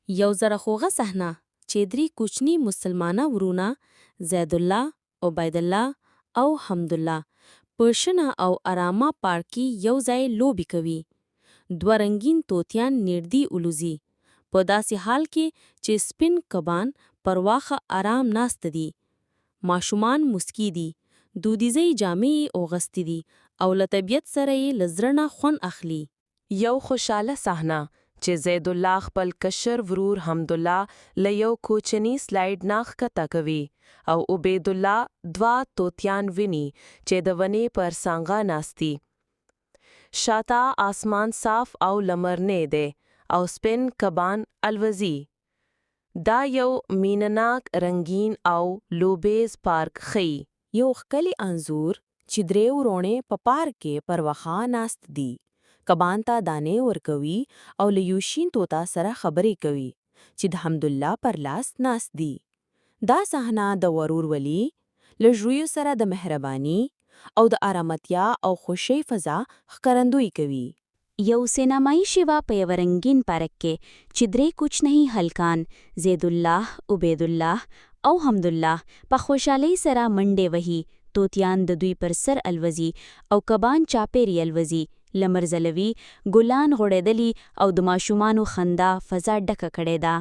یو زرخوغه صحنه چې درې کوچني مسلمانه ورونه زید الله، عبید الله او حمدالله په شنه او آرامه پارک کې یو ځای لوبې کوي. دوه رنګین طوطیان نږدې الوزي، په داسې حال کې چې سپین کبان پر واښه آرام ناست دي. ماشومان مسکی دي، دودیزې جامې یې اغوستې دي او له طبیعت سره یې له زړه نه خوند اخلي. یو خوشاله صحنه چې زید الله خپل کشر ورور حمدالله له یو کوچني سلایډ نه ښکته کوي او عبید الله دوه طوطیان ویني چې د ونې پر څانګه ناستي. شاته آسمان صاف او لمرنی دی او سپین کبان الوزي. دا یو مینناک، رنگین او لوبیز پارک ښیي. یو ښکلی انځور چې درې وروڼې په پارک کې پر واښه ناست دي. کبان ته دانې ورکوي او له یو شین طوطا سره خبرې کوي چې د حمدالله پر لاس ناست دي. دا صحنه د ورورولۍ، له ژویو سره د مهرباني او د آرامتیا او خوښۍ فضا ښکارندویي کوي. یو سینمایي شیوه په یو رنګین پارک کې چې درې کوچني هلکان زید الله، عبید الله او حمدالله په خوشحالۍ سره منډې وهي. طوطیان د دوی پر سر الوزي او کبان چاپیرې الوزي. لمر ځلوي، ګلان غوړېدلي او د ماشومانو خندا فضا ډکه کړې ده.